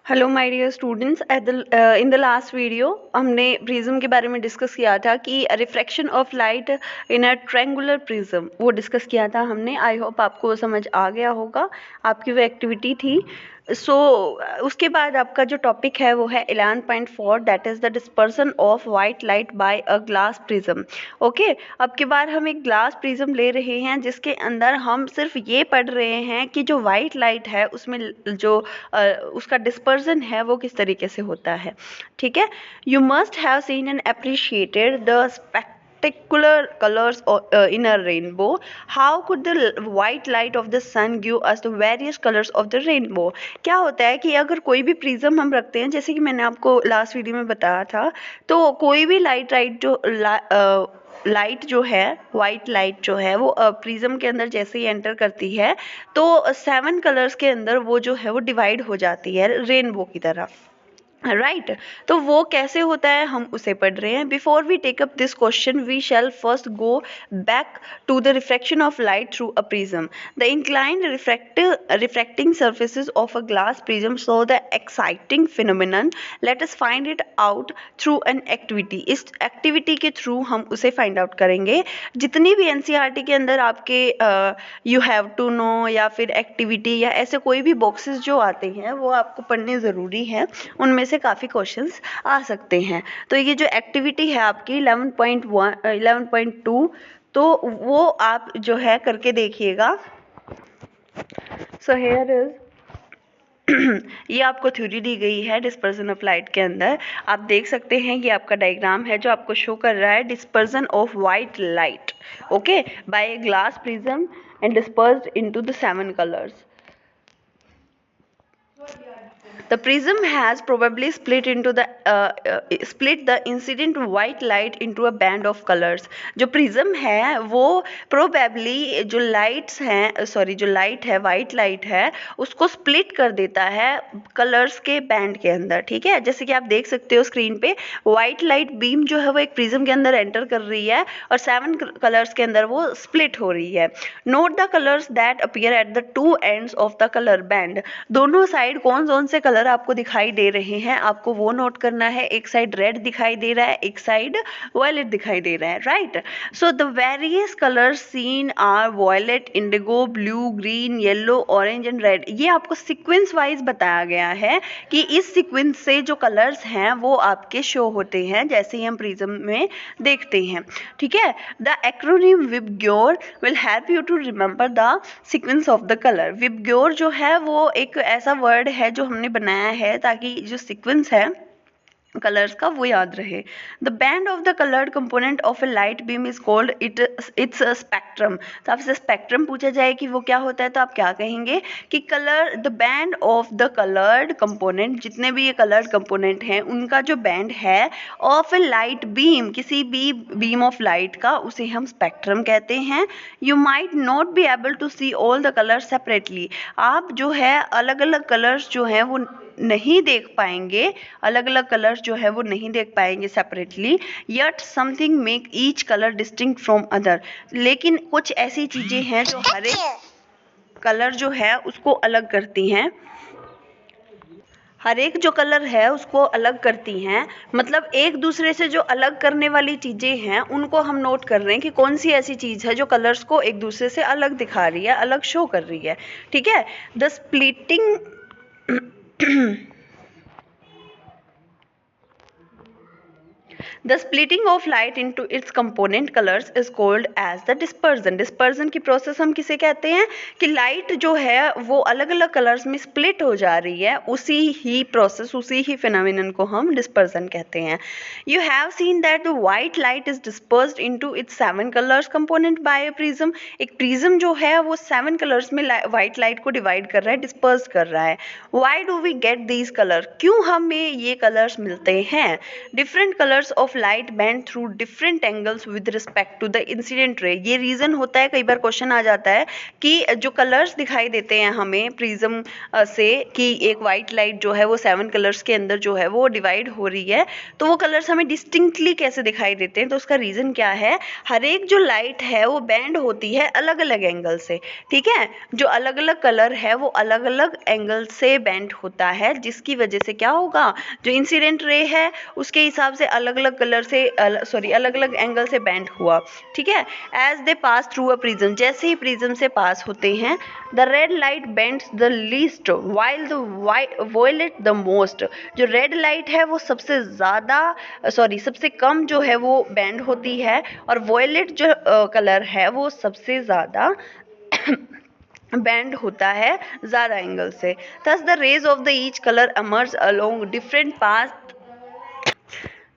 Hello my dear students, in the last video हमने prism के बारे में डिस्कस किया था कि refraction of light in a triangular prism वो डिस्कस किया था हमने। आई होप आपको वो समझ आ गया होगा, आपकी वो एक्टिविटी थी। उसके बाद आपका जो टॉपिक है वो है 11.4, that is the dispersion of white light by a glass prism. Okay, अब की बार हम एक ग्लास प्रिज्म ले रहे हैं जिसके अंदर हम सिर्फ ये पढ़ रहे हैं कि जो वाइट लाइट है उसमें जो उसका डिस्पर्सन है वो किस तरीके से होता है। ठीक है, you must have seen and appreciated the spectacular colors in a rainbow. How could the white light of the sun give us the various colors of the rainbow? क्या होता है कि अगर कोई भी प्रिज्म हम रखते हैं, जैसे कि मैंने आपको लास्ट वीडियो में बताया था, तो कोई भी लाइट जो है, वाइट लाइट जो है वो प्रिज्म के अंदर जैसे ही एंटर करती है तो 7 कलर्स के अंदर वो जो है वो डिवाइड हो जाती है रेनबो की तरह। राइट तो वो कैसे होता है हम उसे पढ़ रहे हैं। Before we take up this question we shall first go back to the refraction of light through a prism. The inclined refracting surfaces of a glass prism show the exciting phenomenon. Let us find it out through an activity. इस activity के through हम उसे find out करेंगे। जितनी भी NCERT के अंदर आपके यू हैव टू नो या फिर एक्टिविटी या ऐसे कोई भी बॉक्सेस जो आते हैं वो आपको पढ़ने ज़रूरी है, उनमें से काफ़ी क्वेश्चंस आ सकते हैं। तो ये जो एक्टिविटी है आपकी 11.2, तो वो आप जो है करके देखिएगा। सो हियर इज ये आपको थ्योरी दी गई है डिस्पर्जन ऑफ लाइट के अंदर। आप देख सकते हैं कि आपका डायग्राम है जो आपको शो कर रहा है dispersion of white light okay by a glass prism and dispersed into the 7 colours. The prism has probably split the incident white light into a band of colors. जो prism है वो probably जो light है white light है उसको split कर देता है कलर्स के बैंड के अंदर। ठीक है, जैसे कि आप देख सकते हो स्क्रीन पे वाइट लाइट बीम जो है वो एक प्रिज्म के अंदर एंटर कर रही है और 7 कलर्स के अंदर वो स्प्लिट हो रही है। Note the colours that appear at the 2 ends of the colour band. दोनों साइड कौन कौन से कलर आपको दिखाई दे रहे हैं आपको वो नोट करना है। एक साइड रेड दिखाई दे रहा है, एक साइड वायलेट दिखाई दे रहा है। Right, so the various colours seen are violet, indigo, blue, green, yellow, orange and red. ये आपको सीक्वेंस वाइज बताया गया है कि इस सीक्वेंस से जो कलर्स हैं वो आपके शो होते हैं जैसे ही हम प्रिज्म में देखते हैं। ठीक है, the acronym VIBGYOR will help you to remember the sequence of the colour. VIBGYOR जो है वो एक ऐसा वर्ड है जो हमने बनाया है ताकि जो सीक्वेंस है कलर्स का वो याद रहे। The band of the coloured component of A light beam is called its spectrum. तो आपसे स्पेक्ट्रम पूछा जाए कि वो क्या होता है तो आप क्या कहेंगे कि colour the band of the coloured component, जितने भी ये कलर्ड कंपोनेंट हैं उनका जो बैंड है ऑफ ए लाइट बीम, किसी भी बीम ऑफ लाइट का, उसे हम स्पेक्ट्रम कहते हैं। You might not be able to see all the colours separately. आप जो है अलग अलग कलर्स जो हैं वो नहीं देख पाएंगे, अलग अलग कलर्स जो है वो नहीं देख पाएंगे separately. Yet something make each colour distinct from other. लेकिन कुछ ऐसी चीजें हैं जो हर एक कलर जो है उसको अलग करती हैं, हर एक जो कलर है उसको अलग करती हैं। मतलब एक दूसरे से जो अलग करने वाली चीज़ें हैं उनको हम नोट कर रहे हैं कि कौन सी ऐसी चीज़ है जो कलर्स को एक दूसरे से अलग दिखा रही है, अलग शो कर रही है। ठीक है, the splitting The splitting of light into its component colors is called as the dispersion. Dispersion की प्रोसेस हम किसे कहते हैं कि लाइट जो है वो अलग अलग कलर्स में स्प्लिट हो जा रही है, उसी ही प्रोसेस, उसी ही फिनोमिनन को हम डिस्पर्सन कहते हैं। You have seen that the white light is dispersed into its 7 colors component by a prism. एक प्रिज्म जो है वो 7 कलर्स में व्हाइट लाइट को डिवाइड कर रहा है, डिस्पर्स कर रहा है। Why do we get these colors? क्यों हमें ये कलर्स मिलते हैं? Different colors of of light bend through different angles with respect to the incident ray. ये रीज़न होता है, कई बार क्वेश्चन आ जाता है कि जो कलर्स दिखाई देते हैं हमें प्रिज्म से कि एक वाइट लाइट जो है वो 7 कलर्स के अंदर जो है वो डिवाइड हो रही है, तो वो कलर्स हमें डिस्टिंक्टली कैसे दिखाई देते हैं। तो उसका रीज़न क्या है, हर एक जो लाइट है वो बैंड होती है अलग अलग एंगल से। ठीक है, जो अलग अलग कलर है वो अलग अलग एंगल से बैंड होता है, जिसकी वजह से क्या होगा, जो इंसिडेंट रे है उसके हिसाब से अलग अलग कलर से अलग अलग एंगल से बैंड हुआ। ठीक है, as they pass through a prism, जैसे ही प्रिज्म से पास होते हैं, the red light bends the least while the violet the most. जो रेड लाइट है वो सबसे ज़्यादा सबसे कम जो है वो बैंड होती है, और वॉयलेट जो कलर है वो सबसे ज़्यादा बैंड होता है ज़्यादा एंगल से। Thus the rays of the each colour emerge along different paths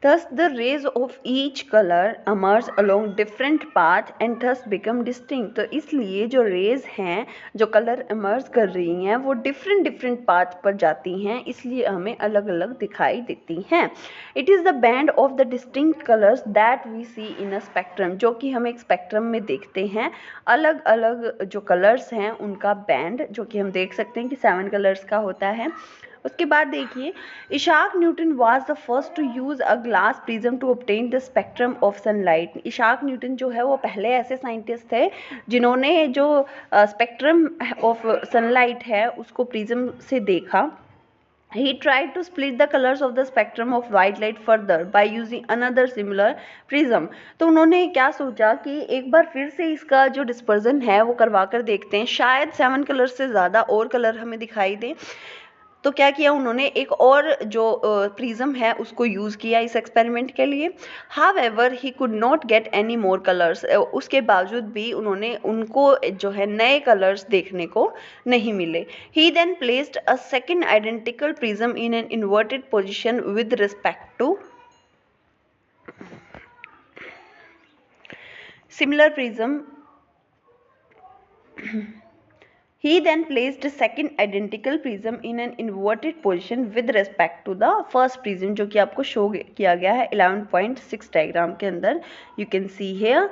Thus, the rays of each color emerge along different path and thus become distinct. तो इसलिए जो रेज हैं, जो कलर emerge कर रही हैं, वो different path पर जाती हैं, इसलिए हमें अलग अलग दिखाई देती हैं। It is the band of the distinct colors that we see in a spectrum, जो कि हम एक स्पेक्ट्रम में देखते हैं। अलग अलग जो कलर्स हैं उनका बैंड, जो कि हम देख सकते हैं कि 7 कलर्स का होता है। उसके बाद देखिए, Isaac Newton was the first to use a glass prism to obtain the spectrum of sunlight. Isaac Newton जो है वो पहले ऐसे साइंटिस्ट थे जिन्होंने जो स्पेक्ट्रम ऑफ सनलाइट है उसको प्रिज्म से देखा। He tried to split the colors of the spectrum of white light further by using another similar prism. तो उन्होंने क्या सोचा कि एक बार फिर से इसका जो डिस्पर्जन है वो करवा कर देखते हैं, शायद 7 कलर से ज़्यादा और कलर हमें दिखाई दे। तो क्या किया उन्होंने, एक और जो प्रिज्म है उसको यूज़ किया इस एक्सपेरिमेंट के लिए। However he could not get any more colours, उसके बावजूद भी उनको जो है नए कलर्स देखने को नहीं मिले। He then placed a second identical prism in an inverted position with respect to similar prism. He then placed a second identical prism in an inverted position with respect to the first prism, जो कि आपको show किया गया है 11.6 diagram के अंदर। You can see here,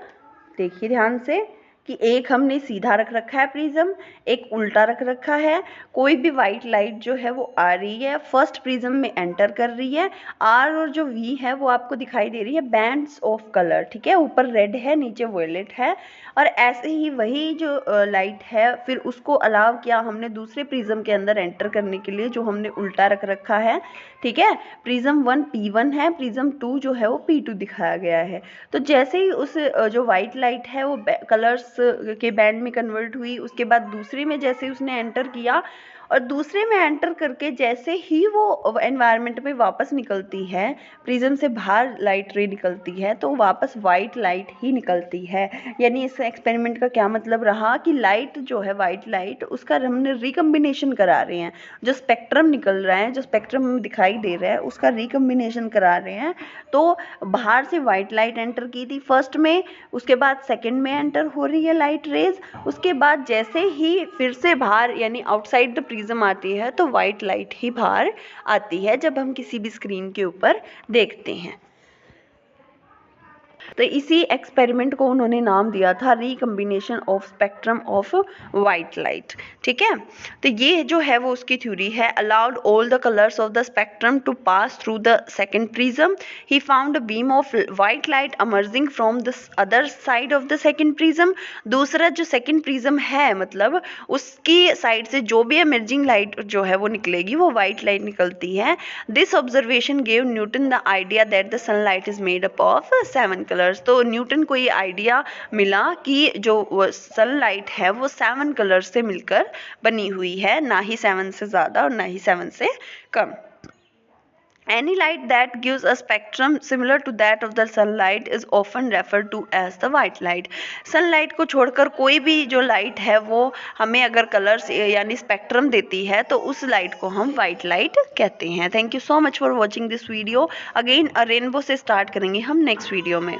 देखिए ध्यान से कि एक हमने सीधा रख रखा है प्रिज्म, एक उल्टा रख रखा है। कोई भी वाइट लाइट जो है वो आ रही है, फर्स्ट प्रिज्म में एंटर कर रही है। आर और जो वी है वो आपको दिखाई दे रही है बैंड्स ऑफ कलर। ठीक है, ऊपर रेड है, नीचे वॉयलेट है। और ऐसे ही वही जो लाइट है फिर उसको अलाउ किया हमने दूसरे प्रिज्म के अंदर एंटर करने के लिए, जो हमने उल्टा रख रखा है। ठीक है, प्रिज्म 1 P1 है, प्रिज्म 2 जो है वो P2 दिखाया गया है। तो जैसे ही उस जो वाइट लाइट है वो कलर्स के बैंड में कन्वर्ट हुई, उसके बाद दूसरे में जैसे उसने एंटर किया और दूसरे में एंटर करके जैसे ही वो एनवायरनमेंट में वापस निकलती है, प्रिज्म से बाहर लाइट रे निकलती है, तो वापस वाइट लाइट ही निकलती है। यानी इस एक्सपेरिमेंट का क्या मतलब रहा कि लाइट जो है वाइट लाइट, उसका हमने रिकम्बिनेशन करा रहे हैं। जो स्पेक्ट्रम निकल रहा है, जो स्पेक्ट्रम हमें दिखाई दे रहा है, उसका रिकम्बिनेशन करा रहे हैं। तो बाहर से वाइट लाइट एंटर की थी फर्स्ट में, उसके बाद सेकेंड में एंटर हो रही है लाइट रेज, उसके बाद जैसे ही फिर से बाहर यानी आउटसाइड द प्रिज्म आती है तो वाइट लाइट ही बाहर आती है जब हम किसी भी स्क्रीन के ऊपर देखते हैं। तो इसी एक्सपेरिमेंट को उन्होंने नाम दिया था recombination of spectrum of white light. ठीक है, तो ये जो है वो उसकी थ्योरी है। Allowed all the colours of the spectrum to pass through the second prism, he found a beam of white light emerging from the other side of the second prism. दूसरा जो सेकेंड प्रिज्म है, मतलब उसकी side से जो भी emerging light जो है वो निकलेगी वो वाइट लाइट निकलती है। This observation gave Newton the idea that the sunlight is made up of 7 colours. तो न्यूटन को ये आइडिया मिला कि जो सनलाइट है वो 7 कलर्स से मिलकर बनी हुई है, ना ही 7 से ज़्यादा और ना ही 7 से कम। Any light that gives a spectrum similar to that of the sunlight is often referred to as the white light. Sunlight को छोड़कर कोई भी जो लाइट है वो हमें अगर कलर्स यानी स्पेक्ट्रम देती है तो उस लाइट को हम वाइट लाइट कहते हैं। Thank you so much for watching this video. Again rainbow से स्टार्ट करेंगे हम नेक्स्ट वीडियो में।